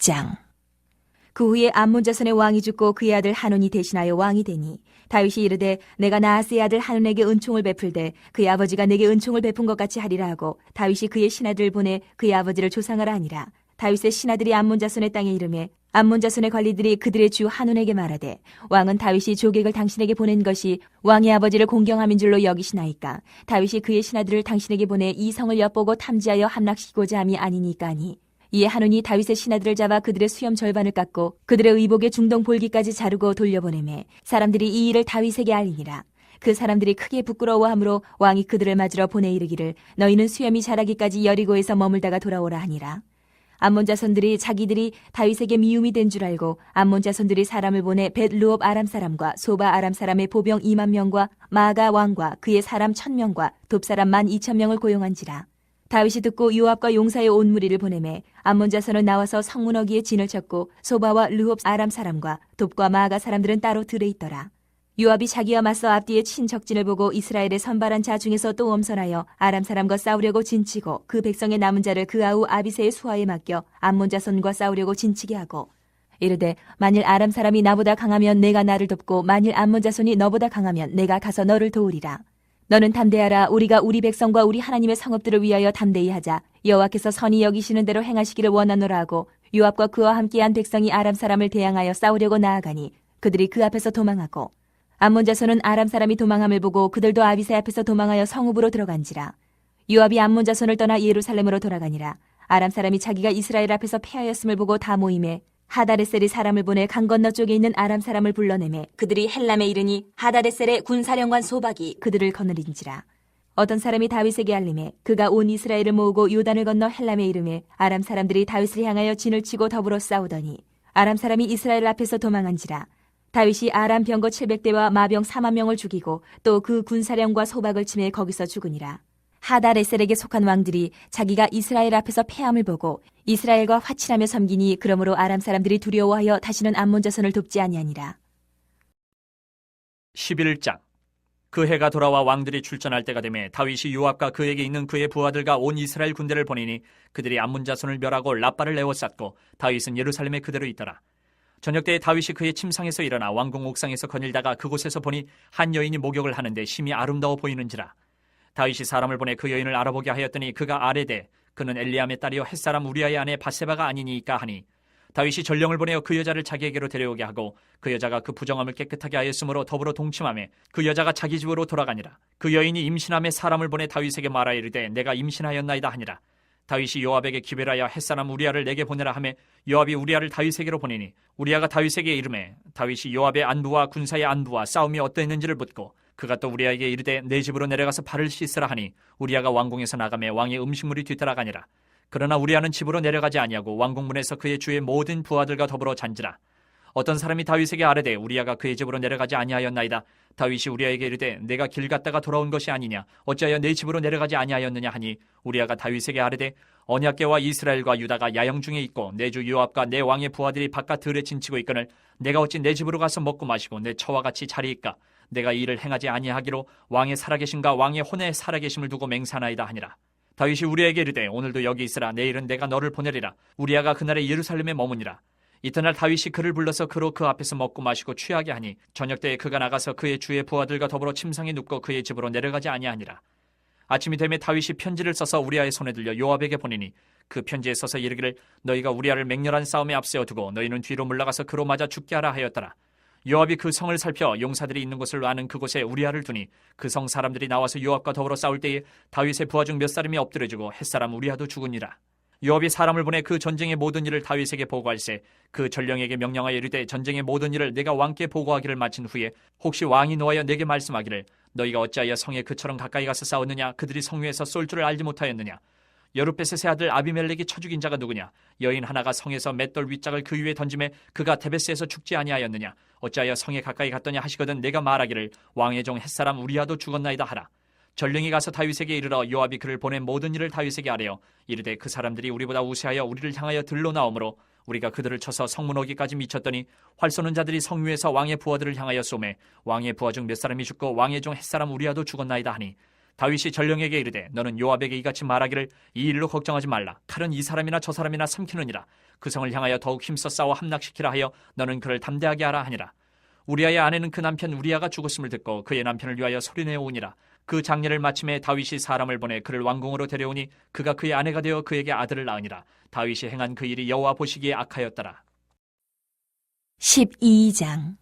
16장. 그 후에 암몬 자손의 왕이 죽고 그의 아들 한온이 대신하여 왕이 되니 다윗이 이르되 내가 나하스의 아들 한온에게 은총을 베풀되 그의 아버지가 내게 은총을 베푼 것 같이 하리라 하고 다윗이 그의 신하들을 보내 그의 아버지를 조상하라 하니라. 다윗의 신하들이 암몬 자손의 땅에 이르매 암몬 자손의 관리들이 그들의 주 한온에게 말하되 왕은 다윗이 조객을 당신에게 보낸 것이 왕의 아버지를 공경함인 줄로 여기시나이까. 다윗이 그의 신하들을 당신에게 보내 이 성을 엿보고 탐지하여 함락시키고자 함이 아니니까 하니 이에 한온이 다윗의 신하들을 잡아 그들의 수염 절반을 깎고 그들의 의복의 중동 볼기까지 자르고 돌려보내매 사람들이 이 일을 다윗에게 알리니라. 그 사람들이 크게 부끄러워하므로 왕이 그들을 맞으러 보내 이르기를 너희는 수염이 자라기까지 여리고에서 머물다가 돌아오라 하니라. 암몬 자손들이 자기들이 다윗에게 미움이 된 줄 알고 암몬 자손들이 사람을 보내 벳르옵 아람 사람과 소바 아람 사람의 보병 2만 명과 마가 왕과 그의 사람 1,000명과 돕 사람 12,000명을 고용한지라. 다윗이 듣고 요압과 용사의 온 무리를 보내매 암몬 자손은 나와서 성문어기에 진을 쳤고 소바와 르홉 아람 사람과 돕과 마가 사람들은 따로 들에 있더라. 요압이 자기와 맞서 앞뒤에 친 적진을 보고 이스라엘의 선발한 자 중에서 또 엄선하여 아람 사람과 싸우려고 진치고 그 백성의 남은 자를 그 아우 아비새의 수하에 맡겨 암몬 자손과 싸우려고 진치게 하고 이르되 만일 아람 사람이 나보다 강하면 내가 나를 돕고 만일 암몬 자손이 너보다 강하면 내가 가서 너를 도우리라. 너는 담대하라. 우리가 우리 백성과 우리 하나님의 성읍들을 위하여 담대히 하자. 여호와께서 선히 여기시는 대로 행하시기를 원하노라 하고 요압과 그와 함께한 백성이 아람 사람을 대항하여 싸우려고 나아가니 그들이 그 앞에서 도망하고 암몬 자손은 아람 사람이 도망함을 보고 그들도 아비새 앞에서 도망하여 성읍으로 들어간지라. 요압이 암몬 자손을 떠나 예루살렘으로 돌아가니라. 아람 사람이 자기가 이스라엘 앞에서 패하였음을 보고 다 모임에 하다레셀이 사람을 보내 강 건너 쪽에 있는 아람 사람을 불러내매 그들이 헬람에 이르니 하다레셀의 군사령관 소박이 그들을 거느린지라. 어떤 사람이 다윗에게 알림해 그가 온 이스라엘을 모으고 요단을 건너 헬람에 이르매 아람 사람들이 다윗을 향하여 진을 치고 더불어 싸우더니 아람 사람이 이스라엘 앞에서 도망한지라. 다윗이 아람 병거 700대와 마병 4만 명을 죽이고 또 그 군사령과 소박을 치매 거기서 죽으니라. 하다레셀에게 속한 왕들이 자기가 이스라엘 앞에서 패함을 보고 이스라엘과 화친하며 섬기니 그러므로 아람 사람들이 두려워하여 다시는 암몬 자손을 돕지 아니하니라. 11장. 그 해가 돌아와 왕들이 출전할 때가 되매 다윗이 요압과 그에게 있는 그의 부하들과 온 이스라엘 군대를 보내니 그들이 암몬 자손을 멸하고 라빠를 에워쌌고 다윗은 예루살렘에 그대로 있더라. 저녁 때에 다윗이 그의 침상에서 일어나 왕궁 옥상에서 거닐다가 그곳에서 보니 한 여인이 목욕을 하는데 심히 아름다워 보이는지라. 다윗이 사람을 보내 그 여인을 알아보게 하였더니 그가 아뢰되 그는 엘리암의 딸이요 햇사람 우리아의 아내 바세바가 아니니까 하니 다윗이 전령을 보내어 그 여자를 자기에게로 데려오게 하고 그 여자가 그 부정함을 깨끗하게 하였으므로 더불어 동침하며 그 여자가 자기 집으로 돌아가니라. 그 여인이 임신함에 사람을 보내 다윗에게 말하여 이르되 내가 임신하였나이다 하니라. 다윗이 요압에게 기별하여 햇사람 우리아를 내게 보내라 하매 요압이 우리아를 다윗에게로 보내니 우리아가 다윗에게 이르매 다윗이 요압의 안부와 군사의 안부와 싸움이 어떠했는지를 묻고 그가 또 우리아에게 이르되 내 집으로 내려가서 발을 씻으라 하니 우리아가 왕궁에서 나가매 왕의 음식물이 뒤따라가니라. 그러나 우리아는 집으로 내려가지 아니하고 왕궁문에서 그의 주의 모든 부하들과 더불어 잔지라. 어떤 사람이 다윗에게 아뢰되 우리아가 그의 집으로 내려가지 아니하였나이다. 다윗이 우리아에게 이르되 내가 길 갔다가 돌아온 것이 아니냐 어찌하여 내 집으로 내려가지 아니하였느냐 하니 우리아가 다윗에게 아뢰되 언약궤와 이스라엘과 유다가 야영 중에 있고 내 주 요압과 내 왕의 부하들이 바깥 들에 진치고 있거늘 내가 어찌 내 집으로 가서 먹고 마시고 내 처와 같이 자리이까. 내가 이 일을 행하지 아니하기로 왕의 살아계심과 왕의 혼의 살아계심을 두고 맹세하나이다 하니라. 다윗이 우리아에게 이르되 오늘도 여기 있으라. 내일은 내가 너를 보내리라. 우리아가 그날에 예루살렘에 머무니라. 이튿날 다윗이 그를 불러서 그로 그 앞에서 먹고 마시고 취하게 하니 저녁 때에 그가 나가서 그의 주의 부하들과 더불어 침상에 눕고 그의 집으로 내려가지 아니하니라. 아침이 되매 다윗이 편지를 써서 우리아의 손에 들려 요압에게 보내니 그 편지에 써서 이르기를 너희가 우리아를 맹렬한 싸움에 앞세워 두고 너희는 뒤로 물러가서 그로 맞아 죽게 하라 하였더라. 요압이 그 성을 살펴 용사들이 있는 곳을 아는 그곳에 우리아를 두니 그 성 사람들이 나와서 요압과 더불어 싸울 때에 다윗의 부하 중 몇 사람이 엎드려지고 햇사람 우리아도 죽으니라. 요압이 사람을 보내 그 전쟁의 모든 일을 다윗에게 보고할세 그 전령에게 명령하여 이르되 전쟁의 모든 일을 내가 왕께 보고하기를 마친 후에 혹시 왕이 노하여 내게 말씀하기를 너희가 어찌하여 성에 그처럼 가까이 가서 싸웠느냐 그들이 성 위에서 쏠 줄을 알지 못하였느냐 여룻베셋의 아들 아비멜렉이 쳐 죽인 자가 누구냐 여인 하나가 성에서 맷돌 윗짝을 그 위에 던짐에 그가 데베스에서 죽지 아니하였느냐 어찌하여 성에 가까이 갔더냐 하시거든 내가 말하기를 왕의 종 햇사람 우리아도 죽었나이다 하라. 전령이 가서 다윗에게 이르러 요압이 그를 보낸 모든 일을 다윗에게 아뢰어 이르되 그 사람들이 우리보다 우세하여 우리를 향하여 들러 나오므로 우리가 그들을 쳐서 성문 오기까지 미쳤더니 활 쏘는 자들이 성 위에서 왕의 부하들을 향하여 쏘매 왕의 부하 중 몇 사람이 죽고 왕의 종 햇사람 우리아도 죽었나이다 하니 다윗이 전령에게 이르되 너는 요압에게 이같이 말하기를 이 일로 걱정하지 말라. 칼은 이 사람이나 저 사람이나 삼키느니라. 그 성을 향하여 더욱 힘써 싸워 함락시키라 하여 너는 그를 담대하게 하라 하니라. 우리아의 아내는 그 남편 우리아가 죽었음을 듣고 그의 남편을 위하여 소리내어 오니라. 그 장례를 마침에 다윗이 사람을 보내 그를 왕궁으로 데려오니 그가 그의 아내가 되어 그에게 아들을 낳으니라. 다윗이 행한 그 일이 여호와 보시기에 악하였더라. 12장.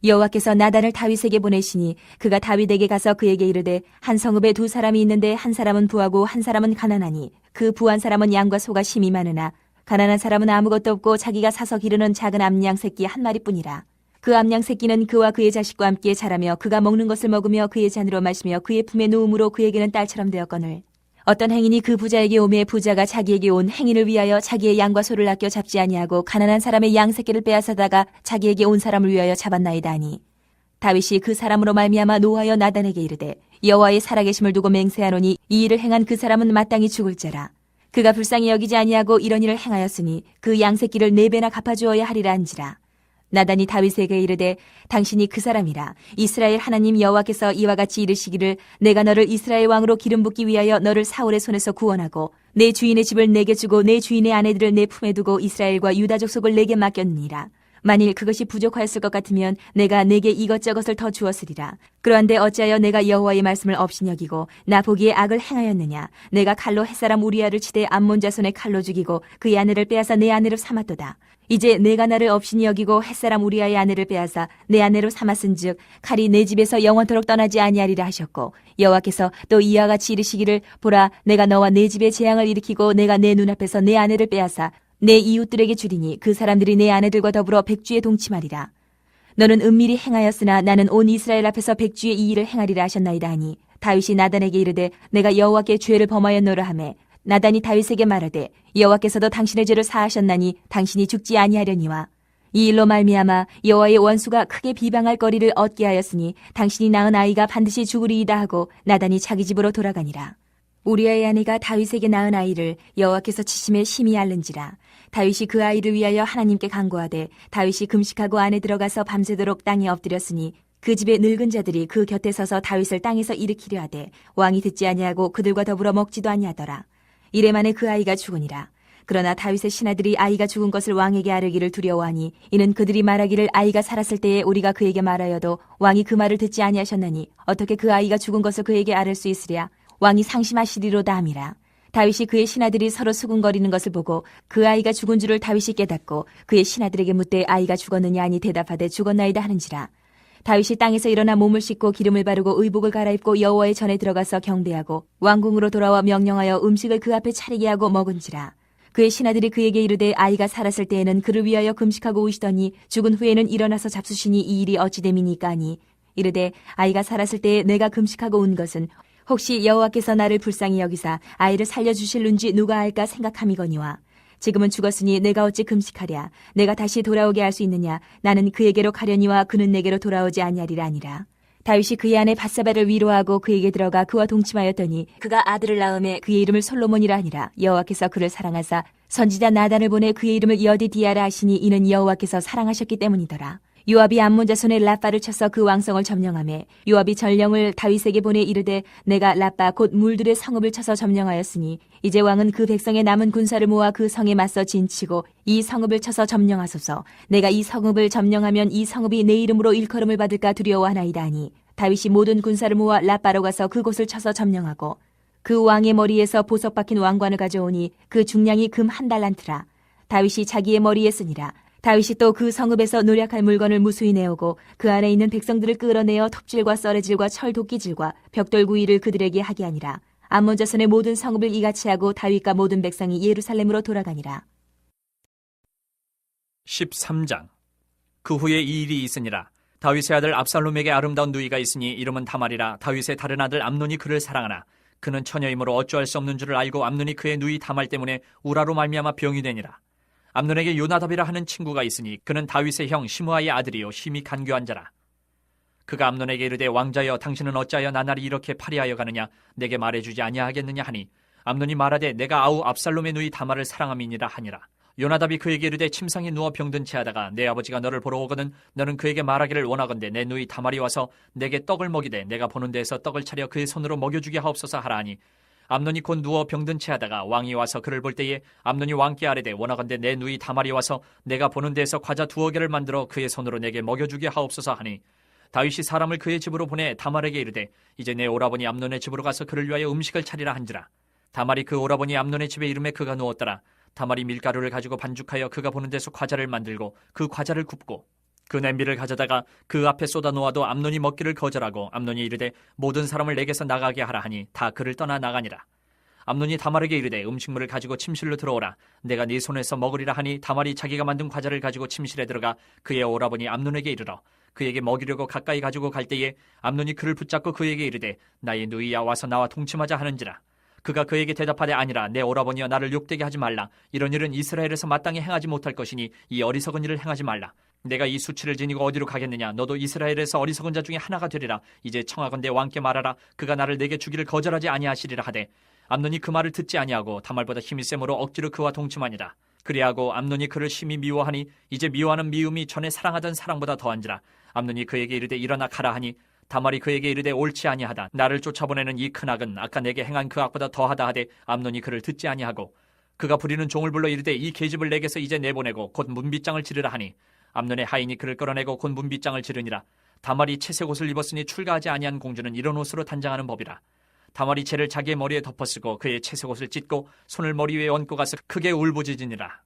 여호와께서 나단을 다윗에게 보내시니 그가 다윗에게 가서 그에게 이르되 한 성읍에 두 사람이 있는데 한 사람은 부하고 한 사람은 가난하니 그 부한 사람은 양과 소가 심이 많으나 가난한 사람은 아무것도 없고 자기가 사서 기르는 작은 암양 새끼 한 마리뿐이라. 그 암양 새끼는 그와 그의 자식과 함께 자라며 그가 먹는 것을 먹으며 그의 잔으로 마시며 그의 품에 누움으로 그에게는 딸처럼 되었거늘 어떤 행인이 그 부자에게 오매 부자가 자기에게 온 행인을 위하여 자기의 양과 소를 아껴 잡지 아니하고 가난한 사람의 양 새끼를 빼앗아다가 자기에게 온 사람을 위하여 잡았나이다 하니 다윗이 그 사람으로 말미암아 노하여 나단에게 이르되 여호와의 살아계심을 두고 맹세하노니 이 일을 행한 그 사람은 마땅히 죽을 자라. 그가 불쌍히 여기지 아니하고 이런 일을 행하였으니 그 양 새끼를 4배나 갚아주어야 하리라 한지라. 나단이 다윗에게 이르되 당신이 그 사람이라. 이스라엘 하나님 여호와께서 이와 같이 이르시기를 내가 너를 이스라엘 왕으로 기름 붓기 위하여 너를 사울의 손에서 구원하고 내 주인의 집을 내게 주고 내 주인의 아내들을 내 품에 두고 이스라엘과 유다 족속을 내게 맡겼느니라. 만일 그것이 부족하였을 것 같으면 내가 내게 이것저것을 더 주었으리라. 그러한데 어찌하여 내가 여호와의 말씀을 업신여기고 나 보기에 악을 행하였느냐. 내가 칼로 햇사람 우리아를 치되 암몬 자손의 칼로 죽이고 그의 아내를 빼앗아 내 아내로 삼았도다. 이제 내가 나를 업신이 여기고 햇사람 우리아의 아내를 빼앗아 내 아내로 삼았은즉 칼이 내 집에서 영원토록 떠나지 아니하리라 하셨고 여호와께서 또 이와 같이 이르시기를 보라 내가 너와 내 집에 재앙을 일으키고 내가 내 눈앞에서 내 아내를 빼앗아 내 이웃들에게 주리니 그 사람들이 내 아내들과 더불어 백주에 동침하리라. 너는 은밀히 행하였으나 나는 온 이스라엘 앞에서 백주의 이 일을 행하리라 하셨나이다 하니 다윗이 나단에게 이르되 내가 여호와께 죄를 범하였노라 하매 나단이 다윗에게 말하되 여호와께서도 당신의 죄를 사하셨나니 당신이 죽지 아니하려니와 이 일로 말미암아 여호와의 원수가 크게 비방할 거리를 얻게 하였으니 당신이 낳은 아이가 반드시 죽으리이다 하고 나단이 자기 집으로 돌아가니라. 우리아의 아내가 다윗에게 낳은 아이를 여호와께서 치심에 심히 앓는지라. 다윗이 그 아이를 위하여 하나님께 간구하되 다윗이 금식하고 안에 들어가서 밤새도록 땅에 엎드렸으니 그 집의 늙은 자들이 그 곁에 서서 다윗을 땅에서 일으키려 하되 왕이 듣지 아니하고 그들과 더불어 먹지도 아니하더라. 이래 만에 그 아이가 죽으니라. 그러나 다윗의 신하들이 아이가 죽은 것을 왕에게 아뢰기를 두려워하니 이는 그들이 말하기를 아이가 살았을 때에 우리가 그에게 말하여도 왕이 그 말을 듣지 아니하셨나니 어떻게 그 아이가 죽은 것을 그에게 아뢰 수 있으랴. 왕이 상심하시리로다 함이라. 다윗이 그의 신하들이 서로 수군거리는 것을 보고 그 아이가 죽은 줄을 다윗이 깨닫고 그의 신하들에게 묻되 아이가 죽었느냐 하니 대답하되 죽었나이다 하는지라. 다윗이 땅에서 일어나 몸을 씻고 기름을 바르고 의복을 갈아입고 여호와의 전에 들어가서 경배하고 왕궁으로 돌아와 명령하여 음식을 그 앞에 차리게 하고 먹은지라. 그의 신하들이 그에게 이르되 아이가 살았을 때에는 그를 위하여 금식하고 오시더니 죽은 후에는 일어나서 잡수시니 이 일이 어찌 됨이니까 하니 이르되 아이가 살았을 때에 내가 금식하고 온 것은 혹시 여호와께서 나를 불쌍히 여기사 아이를 살려주실는지 누가 알까 생각함이거니와 지금은 죽었으니 내가 어찌 금식하랴. 내가 다시 돌아오게 할 수 있느냐. 나는 그에게로 가려니와 그는 내게로 돌아오지 아니하리라 아니라. 다윗이 그의 아내 밧세바를 위로하고 그에게 들어가 그와 동침하였더니 그가 아들을 낳음에 그의 이름을 솔로몬이라 하니라. 여호와께서 그를 사랑하사 선지자 나단을 보내 그의 이름을 여디디아라 하시니 이는 여호와께서 사랑하셨기 때문이더라. 요압이 암몬 자손의 라빠를 쳐서 그 왕성을 점령하매 요압이 전령을 다윗에게 보내 이르되 내가 라빠 곧 물들의 성읍을 쳐서 점령하였으니 이제 왕은 그 백성의 남은 군사를 모아 그 성에 맞서 진치고 이 성읍을 쳐서 점령하소서. 내가 이 성읍을 점령하면 이 성읍이 내 이름으로 일컬음을 받을까 두려워하나이다 하니 다윗이 모든 군사를 모아 라빠로 가서 그곳을 쳐서 점령하고 그 왕의 머리에서 보석 박힌 왕관을 가져오니 그 중량이 금 1달란트라. 다윗이 자기의 머리에 쓰니라. 다윗이 또 그 성읍에서 노략할 물건을 무수히 내오고 그 안에 있는 백성들을 끌어내어 톱질과 썰애질과 철 도끼질과 벽돌 구이를 그들에게 하게 하니라. 암몬 자손의 모든 성읍을 이같이 하고 다윗과 모든 백성이 예루살렘으로 돌아가니라. 13장. 그 후에 이 일이 있으니라. 다윗의 아들 압살롬에게 아름다운 누이가 있으니 이름은 다말이라. 다윗의 다른 아들 암논이 그를 사랑하나 그는 처녀이므로 어찌할 수 없는 줄을 알고 암논이 그의 누이 다말 때문에 우라로 말미암아 병이 되니라. 암논에게 요나답이라 하는 친구가 있으니 그는 다윗의 형 시므아의 아들이요 심히 간교한 자라. 그가 암논에게 이르되 왕자여 당신은 어찌하여 나날이 이렇게 파리하여 가느냐. 내게 말해주지 아니하겠느냐 하니 암논이 말하되 내가 아우 압살롬의 누이 다말을 사랑함이니라 하니라. 요나답이 그에게 이르되 침상에 누워 병든 채하다가 내 아버지가 너를 보러 오거든 너는 그에게 말하기를 원하건대 내 누이 다말이 와서 내게 떡을 먹이되 내가 보는 데에서 떡을 차려 그의 손으로 먹여주게 하옵소서 하라 하니 암논이 곧 누워 병든 채하다가 왕이 와서 그를 볼 때에 암논이 왕께 아뢰되 원하건대 내 누이 다말이 와서 내가 보는 데에서 과자 2개를 만들어 그의 손으로 내게 먹여주게 하옵소서 하니 다윗이 사람을 그의 집으로 보내 다말에게 이르되 이제 내 오라버니 암논의 집으로 가서 그를 위하여 음식을 차리라 한지라. 다말이 그 오라버니 암논의 집에 이름에 그가 누웠더라. 다말이 밀가루를 가지고 반죽하여 그가 보는 데서 과자를 만들고 그 과자를 굽고 그 냄비를 가져다가 그 앞에 쏟아 놓아도 암논이 먹기를 거절하고 암논이 이르되 모든 사람을 내게서 나가게 하라 하니 다 그를 떠나 나가니라. 암논이 다말에게 이르되 음식물을 가지고 침실로 들어오라. 내가 네 손에서 먹으리라 하니 다말이 자기가 만든 과자를 가지고 침실에 들어가 그의 오라버니 암논에게 이르러 그에게 먹이려고 가까이 가지고 갈 때에 암논이 그를 붙잡고 그에게 이르되 나의 누이야 와서 나와 동침하자 하는지라. 그가 그에게 대답하되 아니라 내 오라버니여 나를 욕되게 하지 말라. 이런 일은 이스라엘에서 마땅히 행하지 못할 것이니 이 어리석은 일을 행하지 말라. 내가 이 수치를 지니고 어디로 가겠느냐. 너도 이스라엘에서 어리석은 자 중에 하나가 되리라. 이제 청하건대 왕께 말하라. 그가 나를 내게 주기를 거절하지 아니하시리라 하되 암논이 그 말을 듣지 아니하고 다말보다 힘이 세므로 억지로 그와 동침하니라. 그리하고 암논이 그를 심히 미워하니 이제 미워하는 미움이 전에 사랑하던 사랑보다 더한지라. 암논이 그에게 이르되 일어나 가라 하니 다말이 그에게 이르되 옳지 아니하다. 나를 쫓아보내는 이 큰 악은 아까 내게 행한 그 악보다 더하다 하되 암논이 그를 듣지 아니하고 그가 부리는 종을 불러 이르되 이 계집을 내게서 이제 내보내고 곧 문빗장을 지르라 하니 암논의 하인이 그를 끌어내고 곧 문빗장을 지르니라. 다말이 채색 옷을 입었으니 출가하지 아니한 공주는 이런 옷으로 단장하는 법이라. 다말이 채를 자기의 머리에 덮어쓰고 그의 채색 옷을 찢고 손을 머리 위에 얹고 가서 크게 울부짖으니라.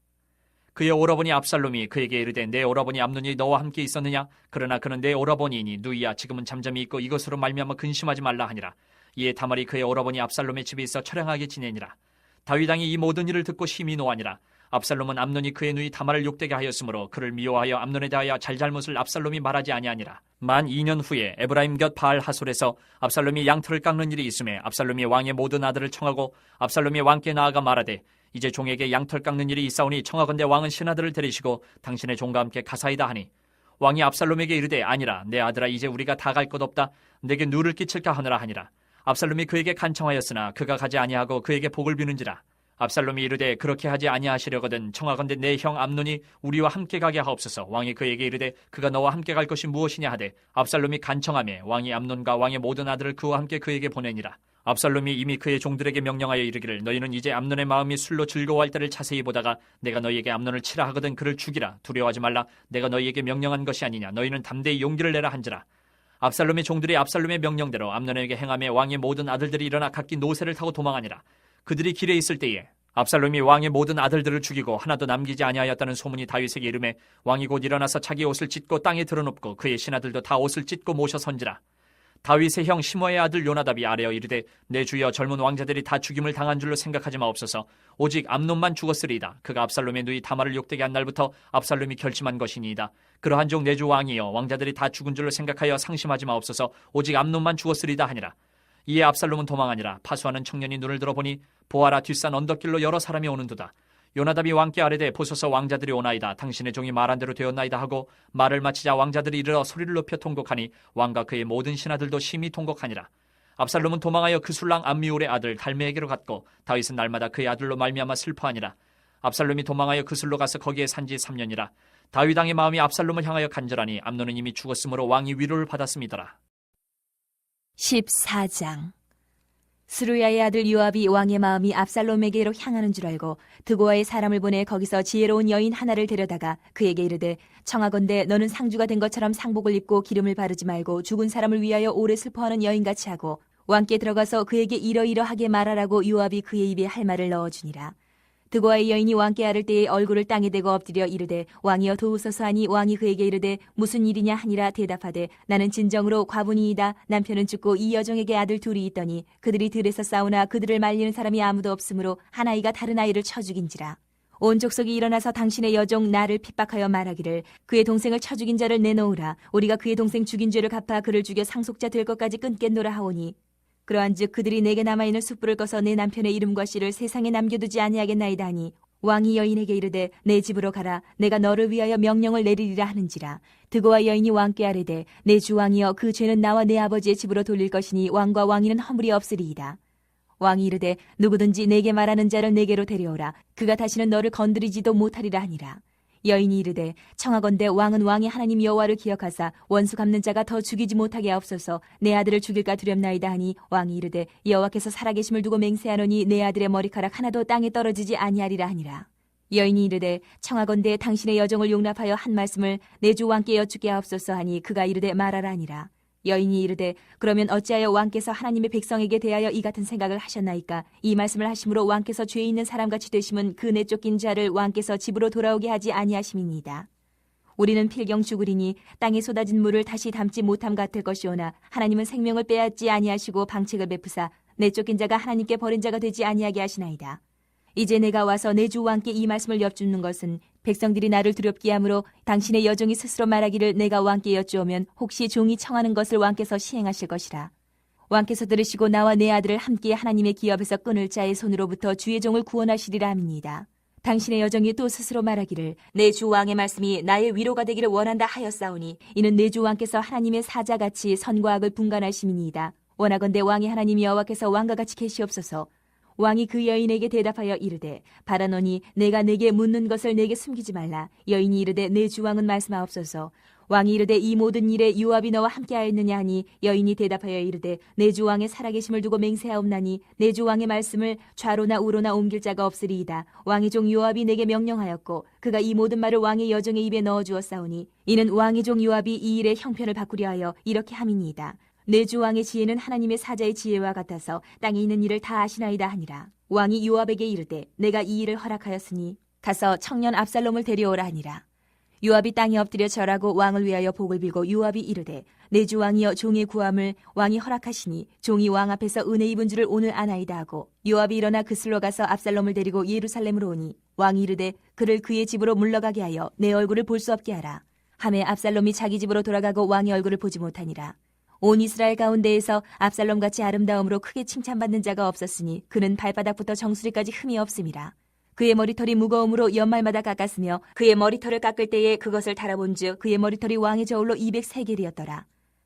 그의 오라버니 압살롬이 그에게 이르되 내 오라버니 암논이 너와 함께 있었느냐? 그러나 그는 내 오라버니이니 누이야 지금은 잠잠히 있고 이것으로 말미암아 근심하지 말라 하니라. 이에 다말이 그의 오라버니 압살롬의 집에 있어 처량하게 지내니라. 다윗 왕이 이 모든 일을 듣고 심히 노하니라. 압살롬은 암논이 그의 누이 다말을 욕되게 하였으므로 그를 미워하여 암논에 대하여 잘잘못을 압살롬이 말하지 아니하니라. 만 2년 후에 에브라임 곁 바알 하솔에서 압살롬이 양털을 깎는 일이 있음에 압살롬이 왕의 모든 아들을 청하고 압살롬이 왕께 나아가 말하되 이제 종에게 양털 깎는 일이 있사오니 청하건대 왕은 신하들을 데리시고 당신의 종과 함께 가사이다 하니 왕이 압살롬에게 이르되 아니라 내 아들아 이제 우리가 다 갈 것 없다. 내게 누를 끼칠까 하느라 하니라. 압살롬이 그에게 간청하였으나 그가 가지 아니하고 그에게 복을 비는지라. 압살롬이 이르되 그렇게 하지 아니하시려거든 청하건대 내 형 암논이 우리와 함께 가게 하옵소서. 왕이 그에게 이르되 그가 너와 함께 갈 것이 무엇이냐 하되 압살롬이 간청하매 왕이 암논과 왕의 모든 아들을 그와 함께 그에게 보내니라. 압살롬이 이미 그의 종들에게 명령하여 이르기를 너희는 이제 암논의 마음이 술로 즐거워할 때를 자세히 보다가 내가 너희에게 암논을 치라 하거든 그를 죽이라. 두려워하지 말라. 내가 너희에게 명령한 것이 아니냐. 너희는 담대히 용기를 내라 한지라. 압살롬의 종들이 압살롬의 명령대로 암논에게 행하며 왕의 모든 아들들이 일어나 각기 노새를 타고 도망하니라. 그들이 길에 있을 때에 압살롬이 왕의 모든 아들들을 죽이고 하나도 남기지 아니하였다는 소문이 다윗에게 이르매 왕이 곧 일어나서 자기 옷을 찢고 땅에 드러눕고 그의 신하들도 다 옷을 찢고 모셔 선지라. 다윗의 형 시므아의 아들 요나답이 아뢰어 이르되 내 주여 젊은 왕자들이 다 죽임을 당한 줄로 생각하지 마옵소서. 오직 암논만 죽었으리이다. 그가 압살롬의 누이 다말을 욕되게 한 날부터 압살롬이 결심한 것이니이다. 그러한 종 내 주 왕이여 왕자들이 다 죽은 줄로 생각하여 상심하지 마옵소서. 오직 암논만 죽었으리이다 하니라. 이에 압살롬은 도망하니라. 파수하는 청년이 눈을 들어보니 보아라 뒷산 언덕길로 여러 사람이 오는도다. 요나답이 왕께 아뢰되 보소서 왕자들이 오나이다. 당신의 종이 말한 대로 되었나이다 하고 말을 마치자 왕자들이 이르러 소리를 높여 통곡하니 왕과 그의 모든 신하들도 심히 통곡하니라. 압살롬은 도망하여 그 술랑 암미울의 아들 달메에게로 갔고 다윗은 날마다 그의 아들로 말미암아 슬퍼하니라. 압살롬이 도망하여 그 술로 가서 거기에 산지 3년이라. 다윗 왕의 마음이 압살롬을 향하여 간절하니 암논은 이미 죽었으므로 왕이 위로를 받았음이더라. 14장. 스루야의 아들 요압이 왕의 마음이 압살롬에게로 향하는 줄 알고 드고아의 사람을 보내 거기서 지혜로운 여인 하나를 데려다가 그에게 이르되 청하건대 너는 상주가 된 것처럼 상복을 입고 기름을 바르지 말고 죽은 사람을 위하여 오래 슬퍼하는 여인같이 하고 왕께 들어가서 그에게 이러이러하게 말하라고 요압이 그의 입에 할 말을 넣어주니라. 드고아의 여인이 왕께 아를 때에 얼굴을 땅에 대고 엎드려 이르되 왕이여 도우소서 하니 왕이 그에게 이르되 무슨 일이냐 하니라. 대답하되 나는 진정으로 과부니이다. 남편은 죽고 이 여종에게 아들 둘이 있더니 그들이 들에서 싸우나 그들을 말리는 사람이 아무도 없으므로 한 아이가 다른 아이를 쳐 죽인지라. 온 족속이 일어나서 당신의 여종 나를 핍박하여 말하기를 그의 동생을 쳐 죽인 자를 내놓으라. 우리가 그의 동생 죽인 죄를 갚아 그를 죽여 상속자 될 것까지 끊겠노라 하오니 그러한즉 그들이 내게 남아있는 숯불을 꺼서 내 남편의 이름과 씨를 세상에 남겨두지 아니하겠나이다 하니 왕이 여인에게 이르되 내 집으로 가라. 내가 너를 위하여 명령을 내리리라 하는지라. 드고와 여인이 왕께 아뢰되 내 주 왕이여 그 죄는 나와 내 아버지의 집으로 돌릴 것이니 왕과 왕위는 허물이 없으리이다. 왕이 이르되 누구든지 내게 말하는 자를 내게로 데려오라. 그가 다시는 너를 건드리지도 못하리라 하니라. 여인이 이르되 청하건대 왕은 왕의 하나님 여호와를 기억하사 원수 갚는 자가 더 죽이지 못하게 하옵소서. 내 아들을 죽일까 두렵나이다 하니 왕이 이르되 여호와께서 살아계심을 두고 맹세하노니 내 아들의 머리카락 하나도 땅에 떨어지지 아니하리라 하니라. 여인이 이르되 청하건대 당신의 여정을 용납하여 한 말씀을 내 주 왕께 여쭙게 하옵소서 하니 그가 이르되 말하라 하니라. 여인이 이르되 그러면 어찌하여 왕께서 하나님의 백성에게 대하여 이 같은 생각을 하셨나이까? 이 말씀을 하심으로 왕께서 죄 있는 사람같이 되심은 그 내쫓긴 자를 왕께서 집으로 돌아오게 하지 아니하심이니이다. 우리는 필경 죽으리니 땅에 쏟아진 물을 다시 담지 못함 같을 것이오나 하나님은 생명을 빼앗지 아니하시고 방책을 베푸사 내쫓긴 자가 하나님께 버린 자가 되지 아니하게 하시나이다. 이제 내가 와서 내 주 왕께 이 말씀을 여쭙는 것은 백성들이 나를 두렵게 하므로 당신의 여종이 스스로 말하기를 내가 왕께 여쭈오면 혹시 종이 청하는 것을 왕께서 시행하실 것이라. 왕께서 들으시고 나와 내 아들을 함께 하나님의 기업에서 끊을 자의 손으로부터 주의 종을 구원하시리라 함이니이다. 당신의 여종이 또 스스로 말하기를 내 주 왕의 말씀이 나의 위로가 되기를 원한다 하였사오니 이는 내 주 왕께서 하나님의 사자같이 선과 악을 분간하심이니이다. 원하건대 왕의 하나님 여호와께서 왕과 같이 계시옵소서. 왕이 그 여인에게 대답하여 이르되 바라노니 내가 내게 묻는 것을 내게 숨기지 말라. 여인이 이르되 내 주 왕은 말씀하옵소서. 왕이 이르되 이 모든 일에 요압이 너와 함께하였느냐 하니 여인이 대답하여 이르되 내 주 왕의 살아계심을 두고 맹세하옵나니 내 주 왕의 말씀을 좌로나 우로나 옮길 자가 없으리이다. 왕의 종 요압이 내게 명령하였고 그가 이 모든 말을 왕의 여종의 입에 넣어주었사오니 이는 왕의 종 요압이 이 일의 형편을 바꾸려 하여 이렇게 함이니이다. 내 주 왕의 지혜는 하나님의 사자의 지혜와 같아서 땅에 있는 일을 다 아시나이다 하니라. 왕이 요압에게 이르되 내가 이 일을 허락하였으니 가서 청년 압살롬을 데려오라 하니라. 요압이 땅에 엎드려 절하고 왕을 위하여 복을 빌고 요압이 이르되 내 주 왕이여 종의 구함을 왕이 허락하시니 종이 왕 앞에서 은혜 입은 줄을 오늘 아나이다 하고 요압이 일어나 그슬로 가서 압살롬을 데리고 예루살렘으로 오니 왕이 이르되 그를 그의 집으로 물러가게 하여 내 얼굴을 볼 수 없게 하라. 하매 압살롬이 자기 집으로 돌아가고 왕의 얼굴을 보지 못하니라. 온 이스라엘 가운데에서 압살롬같이 아름다움으로 크게 칭찬받는 자가 없었으니 그는 발바닥부터 정수리까지 흠이 없음이라. 그의 머리털이 무거움으로 연말마다 깎았으며 그의 머리털을 깎을 때에 그것을 달아본즉 그의 머리털이 왕의 저울로 200세겔이었더라.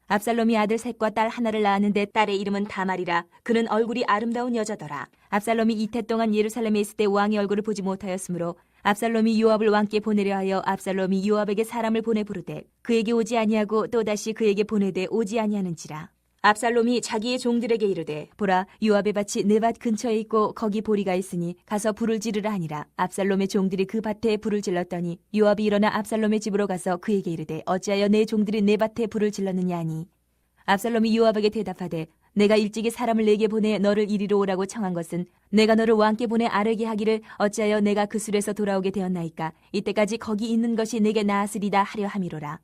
압살롬이 아들 셋과 딸 하나를 낳았는데 딸의 이름은 다말이라. 그는 얼굴이 아름다운 여자더라. 압살롬이 이태 동안 예루살렘에 있을 때 왕의 얼굴을 보지 못하였으므로 압살롬이 요압을 왕께 보내려 하여 압살롬이 요압에게 사람을 보내 부르되 그에게 오지 아니하고 또다시 그에게 보내되 오지 아니하는지라. 압살롬이 자기의 종들에게 이르되 보라 요압의 밭이 내 밭 근처에 있고 거기 보리가 있으니 가서 불을 지르라 하니라. 압살롬의 종들이 그 밭에 불을 질렀더니 요압이 일어나 압살롬의 집으로 가서 그에게 이르되 어찌하여 내 종들이 내 밭에 불을 질렀느냐 하니 압살롬이 요압에게 대답하되 내가 일찍이 사람을 내게 보내 너를 이리로 오라고 청한 것은 내가 너를 왕께 보내 아뢰게 하기를 어찌하여 내가 그 술에서 돌아오게 되었나이까. 이때까지 거기 있는 것이 내게 나았으리다 하려 함이로라.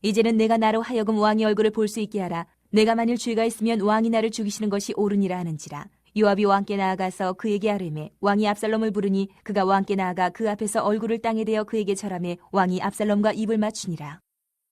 이제는 내가 나로 하여금 왕의 얼굴을 볼 수 있게 하라. 내가 만일 죄가 있으면 왕이 나를 죽이시는 것이 옳으니라 하는지라. 요압이 왕께 나아가서 그에게 아뢰매 왕이 압살롬을 부르니 그가 왕께 나아가 그 앞에서 얼굴을 땅에 대어 그에게 절하매 왕이 압살롬과 입을 맞추니라.